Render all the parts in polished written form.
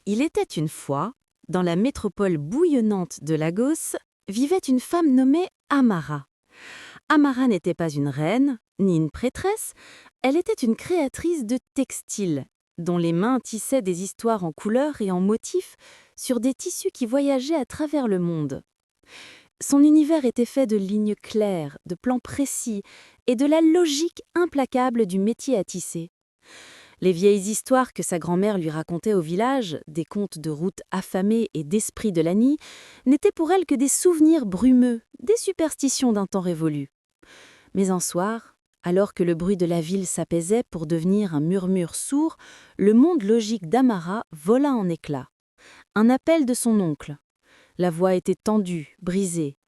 Il était une fois, dans la métropole bouillonnante de Lagos, vivait une femme nommée Amara. Amara n'était pas une reine, ni une prêtresse, elle était une créatrice de textiles, dont les mains tissaient des histoires en couleurs et en motifs sur des tissus qui voyageaient à travers le monde. Son univers était fait de lignes claires, de plans précis et de la logique implacable du métier à tisser. Les vieilles histoires que sa grand-mère lui racontait au village, des contes de routes affamées et d'esprits de la nuit, n'étaient pour elle que des souvenirs brumeux, des superstitions d'un temps révolu. Mais un soir, alors que le bruit de la ville s'apaisait pour devenir un murmure sourd, le monde logique d'Amara vola en éclats. Un appel de son oncle. La voix était tendue, brisée.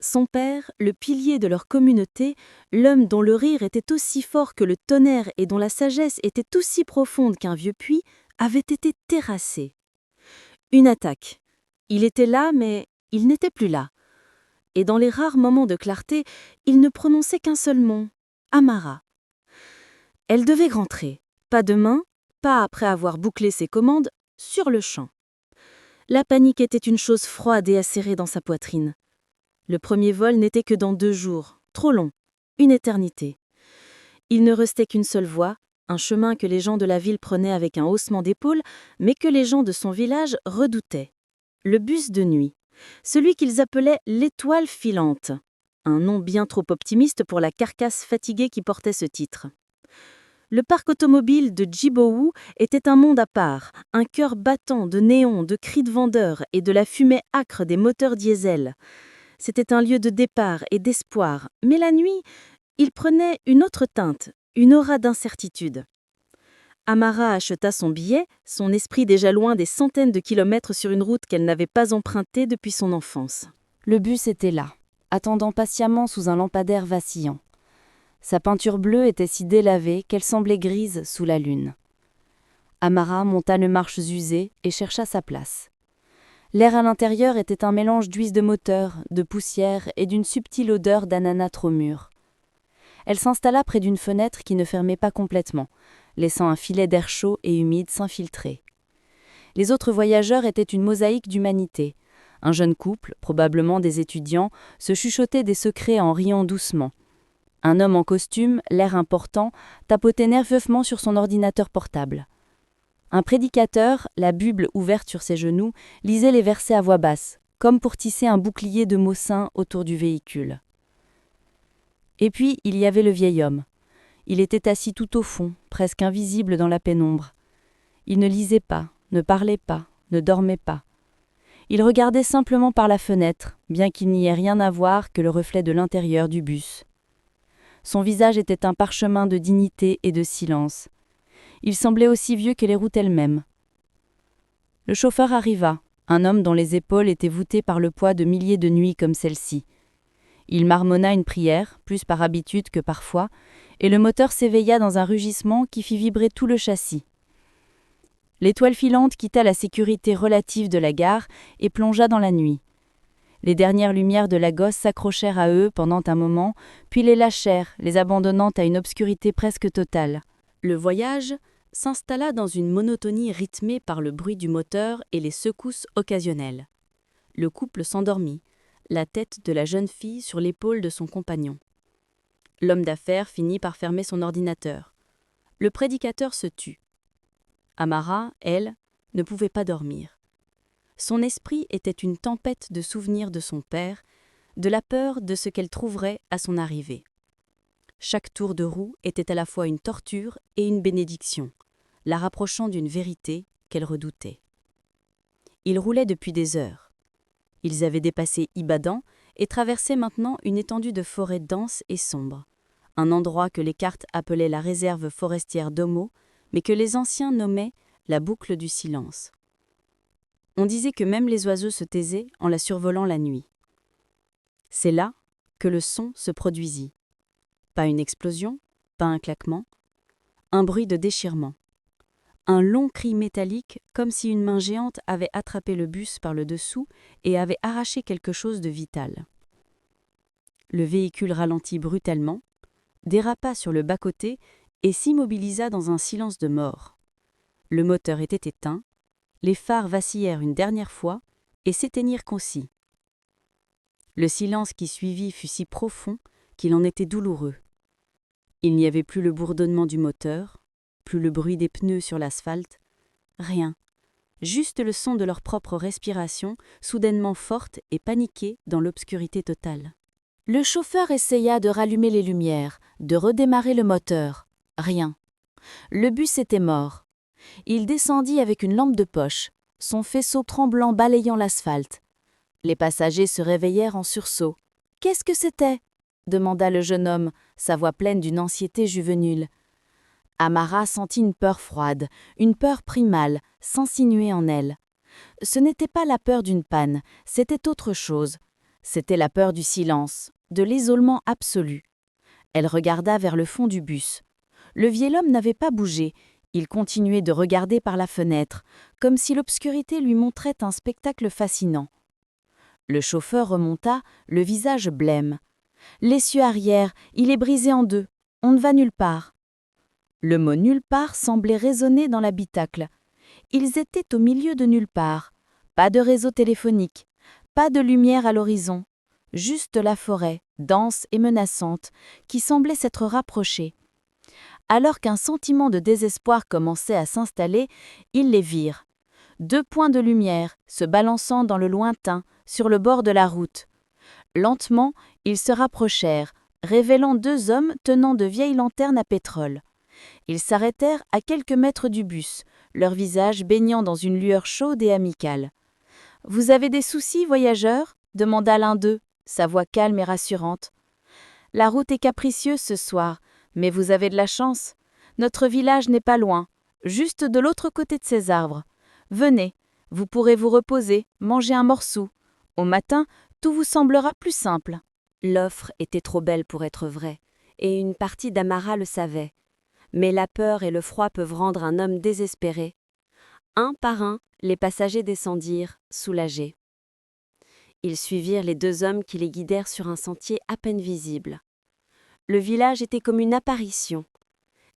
Son père, le pilier de leur communauté, l'homme dont le rire était aussi fort que le tonnerre et dont la sagesse était aussi profonde qu'un vieux puits, avait été terrassé. Une attaque. Il était là, mais il n'était plus là. Et dans les rares moments de clarté, il ne prononçait qu'un seul mot, Amara. Elle devait rentrer, pas demain, pas après avoir bouclé ses commandes, sur le champ. La panique était une chose froide et acérée dans sa poitrine. Le premier vol n'était que dans 2 jours, trop long, une éternité. Il ne restait qu'une seule voie, un chemin que les gens de la ville prenaient avec un haussement d'épaule, mais que les gens de son village redoutaient. Le bus de nuit, celui qu'ils appelaient l'étoile filante, un nom bien trop optimiste pour la carcasse fatiguée qui portait ce titre. Le parc automobile de Djibowu était un monde à part, un cœur battant de néons, de cris de vendeurs et de la fumée âcre des moteurs diesel. C'était un lieu de départ et d'espoir, mais la nuit, il prenait une autre teinte, une aura d'incertitude. Amara acheta son billet, son esprit déjà loin des centaines de kilomètres sur une route qu'elle n'avait pas empruntée depuis son enfance. Le bus était là, attendant patiemment sous un lampadaire vacillant. Sa peinture bleue était si délavée qu'elle semblait grise sous la lune. Amara monta les marches usées et chercha sa place. L'air à l'intérieur était un mélange d'huile de moteur, de poussière et d'une subtile odeur d'ananas trop mûr. Elle s'installa près d'une fenêtre qui ne fermait pas complètement, laissant un filet d'air chaud et humide s'infiltrer. Les autres voyageurs étaient une mosaïque d'humanité. Un jeune couple, probablement des étudiants, se chuchotait des secrets en riant doucement. Un homme en costume, l'air important, tapotait nerveusement sur son ordinateur portable. Un prédicateur, la Bible ouverte sur ses genoux, lisait les versets à voix basse, comme pour tisser un bouclier de mots saints autour du véhicule. Et puis, il y avait le vieil homme. Il était assis tout au fond, presque invisible dans la pénombre. Il ne lisait pas, ne parlait pas, ne dormait pas. Il regardait simplement par la fenêtre, bien qu'il n'y ait rien à voir que le reflet de l'intérieur du bus. Son visage était un parchemin de dignité et de silence. Il semblait aussi vieux que les routes elles-mêmes. Le chauffeur arriva, un homme dont les épaules étaient voûtées par le poids de milliers de nuits comme celle-ci. Il marmonna une prière, plus par habitude que par foi, et le moteur s'éveilla dans un rugissement qui fit vibrer tout le châssis. L'étoile filante quitta la sécurité relative de la gare et plongea dans la nuit. Les dernières lumières de Lagos s'accrochèrent à eux pendant un moment, puis les lâchèrent, les abandonnant à une obscurité presque totale. Le voyage s'installa dans une monotonie rythmée par le bruit du moteur et les secousses occasionnelles. Le couple s'endormit, la tête de la jeune fille sur l'épaule de son compagnon. L'homme d'affaires finit par fermer son ordinateur. Le prédicateur se tut. Amara, elle, ne pouvait pas dormir. Son esprit était une tempête de souvenirs de son père, de la peur de ce qu'elle trouverait à son arrivée. Chaque tour de roue était à la fois une torture et une bénédiction, la rapprochant d'une vérité qu'elle redoutait. Ils roulaient depuis des heures. Ils avaient dépassé Ibadan et traversaient maintenant une étendue de forêt dense et sombre, un endroit que les cartes appelaient la réserve forestière d'Omo, mais que les anciens nommaient la boucle du silence. On disait que même les oiseaux se taisaient en la survolant la nuit. C'est là que le son se produisit. Pas une explosion, pas un claquement, un bruit de déchirement. Un long cri métallique comme si une main géante avait attrapé le bus par le dessous et avait arraché quelque chose de vital. Le véhicule ralentit brutalement, dérapa sur le bas-côté et s'immobilisa dans un silence de mort. Le moteur était éteint, Les phares vacillèrent une dernière fois et s'éteignirent qu'aussi. Le silence qui suivit fut si profond qu'il en était douloureux. Il n'y avait plus le bourdonnement du moteur, plus le bruit des pneus sur l'asphalte, rien, juste le son de leur propre respiration, soudainement forte et paniquée dans l'obscurité totale. Le chauffeur essaya de rallumer les lumières, de redémarrer le moteur. Rien. Le bus était mort. Il descendit avec une lampe de poche, son faisceau tremblant balayant l'asphalte. Les passagers se réveillèrent en sursaut. « Qu'est-ce que c'était ?» demanda le jeune homme, sa voix pleine d'une anxiété juvénile. Amara sentit une peur froide, une peur primale, s'insinuer en elle. Ce n'était pas la peur d'une panne, c'était autre chose. C'était la peur du silence, de l'isolement absolu. Elle regarda vers le fond du bus. Le vieil homme n'avait pas bougé. Il continuait de regarder par la fenêtre, comme si l'obscurité lui montrait un spectacle fascinant. Le chauffeur remonta, le visage blême. « L'essieu arrière, il est brisé en deux. On ne va nulle part. » Le mot « nulle part » semblait résonner dans l'habitacle. Ils étaient au milieu de nulle part. Pas de réseau téléphonique, pas de lumière à l'horizon. Juste la forêt, dense et menaçante, qui semblait s'être rapprochée. Alors qu'un sentiment de désespoir commençait à s'installer, ils les virent. 2 points de lumière, se balançant dans le lointain, sur le bord de la route. Lentement, ils se rapprochèrent, révélant 2 hommes tenant de vieilles lanternes à pétrole. Ils s'arrêtèrent à quelques mètres du bus, leur visage baignant dans une lueur chaude et amicale. « Vous avez des soucis, voyageurs ?» demanda l'un d'eux, sa voix calme et rassurante. « La route est capricieuse ce soir, mais vous avez de la chance. Notre village n'est pas loin, juste de l'autre côté de ces arbres. Venez, vous pourrez vous reposer, manger un morceau. Au matin, tout vous semblera plus simple. » L'offre était trop belle pour être vraie, et une partie d'Amara le savait. Mais la peur et le froid peuvent rendre un homme désespéré. Un par un, les passagers descendirent, soulagés. Ils suivirent les 2 hommes qui les guidèrent sur un sentier à peine visible. Le village était comme une apparition.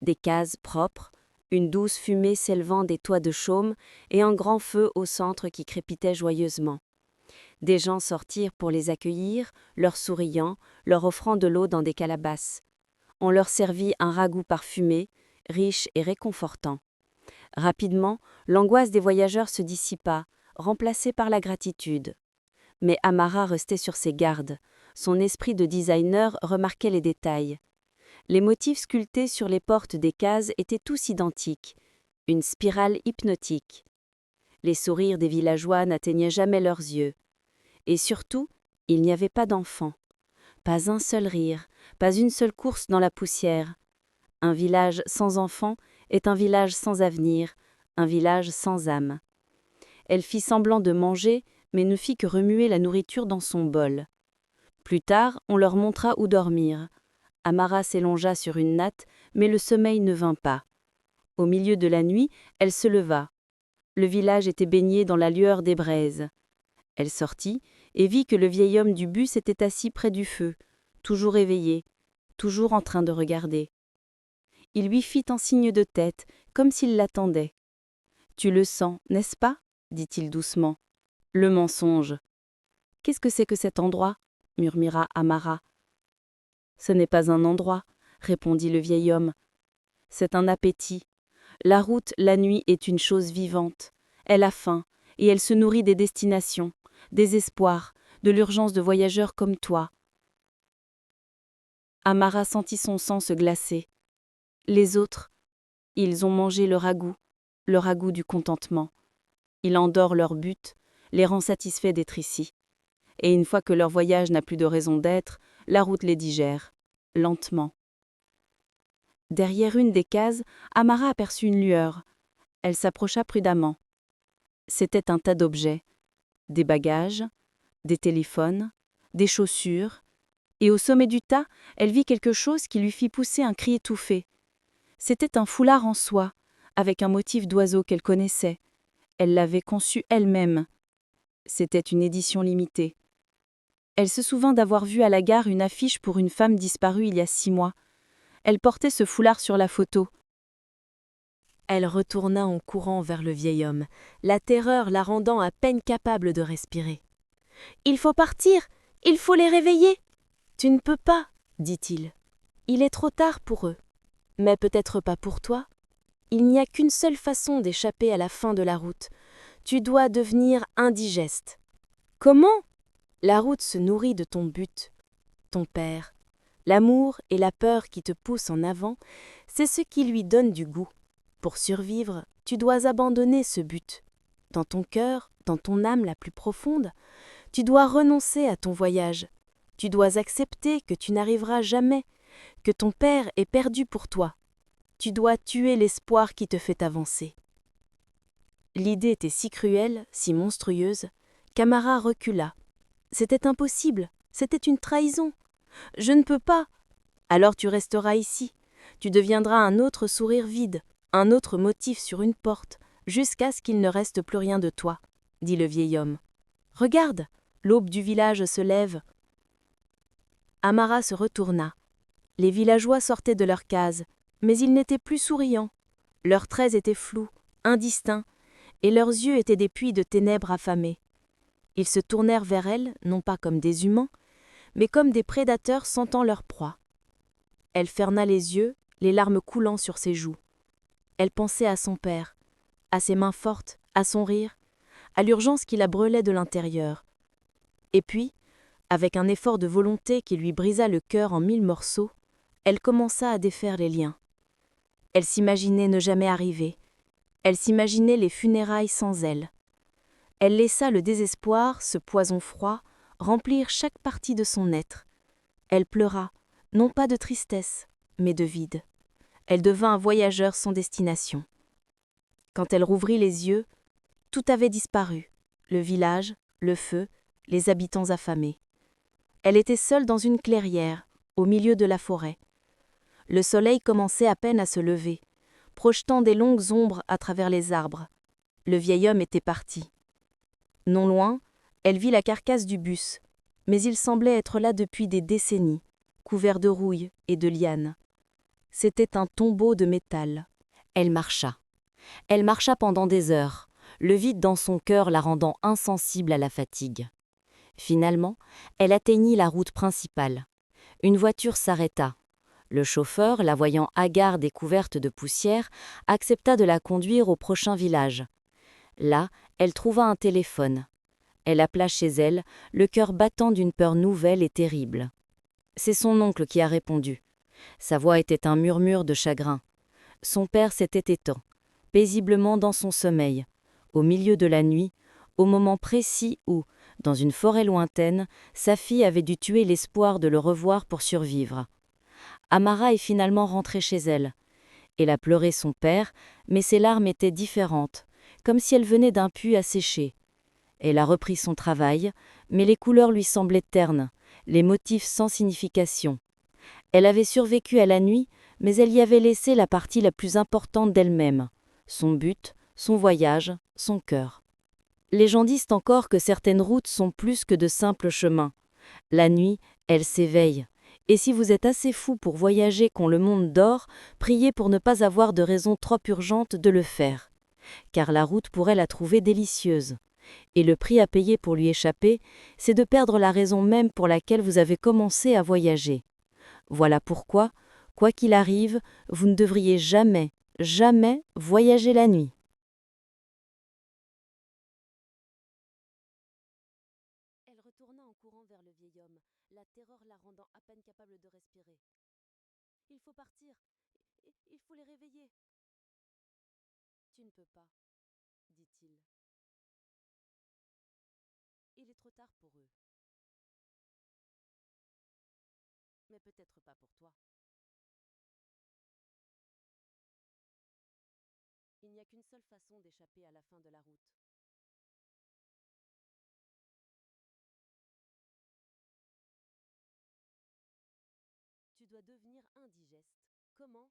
Des cases propres, une douce fumée s'élevant des toits de chaume et un grand feu au centre qui crépitait joyeusement. Des gens sortirent pour les accueillir, leur souriant, leur offrant de l'eau dans des calebasses. On leur servit un ragoût parfumé, riche et réconfortant. Rapidement, l'angoisse des voyageurs se dissipa, remplacée par la gratitude. Mais Amara restait sur ses gardes. Son esprit de designer remarquait les détails. Les motifs sculptés sur les portes des cases étaient tous identiques, une spirale hypnotique. Les sourires des villageois n'atteignaient jamais leurs yeux. Et surtout, il n'y avait pas d'enfants. Pas un seul rire, pas une seule course dans la poussière. Un village sans enfants est un village sans avenir, un village sans âme. Elle fit semblant de manger, mais ne fit que remuer la nourriture dans son bol. Plus tard, on leur montra où dormir. Amara s'élongea sur une natte, mais le sommeil ne vint pas. Au milieu de la nuit, elle se leva. Le village était baigné dans la lueur des braises. Elle sortit et vit que le vieil homme du bus était assis près du feu, toujours éveillé, toujours en train de regarder. Il lui fit un signe de tête, comme s'il l'attendait. « Tu le sens, n'est-ce pas ?» dit-il doucement. « Le mensonge. »« Qu'est-ce que c'est que cet endroit ?» murmura Amara. « Ce n'est pas un endroit, » répondit le vieil homme. « C'est un appétit. La route, la nuit, est une chose vivante. Elle a faim, et elle se nourrit des destinations, des espoirs, de l'urgence de voyageurs comme toi. » Amara sentit son sang se glacer. Les autres, ils ont mangé le ragoût du contentement. Il endort leur but, les rend satisfaits d'être ici. Et une fois que leur voyage n'a plus de raison d'être, la route les digère, lentement. Derrière une des cases, Amara aperçut une lueur. Elle s'approcha prudemment. C'était un tas d'objets. Des bagages, des téléphones, des chaussures. Et au sommet du tas, elle vit quelque chose qui lui fit pousser un cri étouffé. C'était un foulard en soie, avec un motif d'oiseau qu'elle connaissait. Elle l'avait conçu elle-même. C'était une édition limitée. Elle se souvint d'avoir vu à la gare une affiche pour une femme disparue il y a 6 mois. Elle portait ce foulard sur la photo. Elle retourna en courant vers le vieil homme, la terreur la rendant à peine capable de respirer. « Il faut partir, il faut les réveiller !»« Tu ne peux pas, dit-il. Il est trop tard pour eux. Mais peut-être pas pour toi. Il n'y a qu'une seule façon d'échapper à la fin de la route. Tu dois devenir indigeste. Comment ? La route se nourrit de ton but, ton père. L'amour et la peur qui te poussent en avant, c'est ce qui lui donne du goût. Pour survivre, tu dois abandonner ce but. Dans ton cœur, dans ton âme la plus profonde, tu dois renoncer à ton voyage. Tu dois accepter que tu n'arriveras jamais, que ton père est perdu pour toi. Tu dois tuer l'espoir qui te fait avancer. L'idée était si cruelle, si monstrueuse, qu'Amara recula. C'était impossible, c'était une trahison. Je ne peux pas. Alors tu resteras ici. Tu deviendras un autre sourire vide, un autre motif sur une porte, jusqu'à ce qu'il ne reste plus rien de toi, dit le vieil homme. Regarde, l'aube du village se lève. Amara se retourna. Les villageois sortaient de leurs cases, mais ils n'étaient plus souriants. Leurs traits étaient flous, indistincts, et leurs yeux étaient des puits de ténèbres affamés. Ils se tournèrent vers elle, non pas comme des humains, mais comme des prédateurs sentant leur proie. Elle ferma les yeux, les larmes coulant sur ses joues. Elle pensait à son père, à ses mains fortes, à son rire, à l'urgence qui la brûlait de l'intérieur. Et puis, avec un effort de volonté qui lui brisa le cœur en 1000 morceaux, elle commença à défaire les liens. Elle s'imaginait ne jamais arriver. Elle s'imaginait les funérailles sans elle. Elle laissa le désespoir, ce poison froid, remplir chaque partie de son être. Elle pleura, non pas de tristesse, mais de vide. Elle devint un voyageur sans destination. Quand elle rouvrit les yeux, tout avait disparu, le village, le feu, les habitants affamés. Elle était seule dans une clairière, au milieu de la forêt. Le soleil commençait à peine à se lever, projetant des longues ombres à travers les arbres. Le vieil homme était parti. Non loin, elle vit la carcasse du bus, mais il semblait être là depuis des décennies, couvert de rouille et de lianes. C'était un tombeau de métal. Elle marcha. Elle marcha pendant des heures, le vide dans son cœur la rendant insensible à la fatigue. Finalement, elle atteignit la route principale. Une voiture s'arrêta. Le chauffeur, la voyant hagarde et couverte de poussière, accepta de la conduire au prochain village. Là, elle trouva un téléphone. Elle appela chez elle, le cœur battant d'une peur nouvelle et terrible. C'est son oncle qui a répondu. Sa voix était un murmure de chagrin. Son père s'était éteint, paisiblement dans son sommeil, au milieu de la nuit, au moment précis où, dans une forêt lointaine, sa fille avait dû tuer l'espoir de le revoir pour survivre. Amara est finalement rentrée chez elle. Elle a pleuré son père, mais ses larmes étaient différentes, comme si elles venaient d'un puits asséché. Elle a repris son travail, mais les couleurs lui semblaient ternes, les motifs sans signification. Elle avait survécu à la nuit, mais elle y avait laissé la partie la plus importante d'elle-même, son but, son voyage, son cœur. Les gens disent encore que certaines routes sont plus que de simples chemins. La nuit, elle s'éveille. Et si vous êtes assez fou pour voyager quand le monde dort, priez pour ne pas avoir de raison trop urgente de le faire. Car la route pourrait la trouver délicieuse. Et le prix à payer pour lui échapper, c'est de perdre la raison même pour laquelle vous avez commencé à voyager. Voilà pourquoi, quoi qu'il arrive, vous ne devriez jamais, jamais voyager la nuit. Elle retourna en courant vers le vieil homme, la terreur la rendant à peine capable de respirer. « Il faut partir, il faut les réveiller. »« Tu ne peux pas, dit-il. Il est trop tard pour eux. Mais peut-être pas pour toi. Il n'y a qu'une seule façon d'échapper à la fin de la route. Tu dois devenir indigeste. Comment ?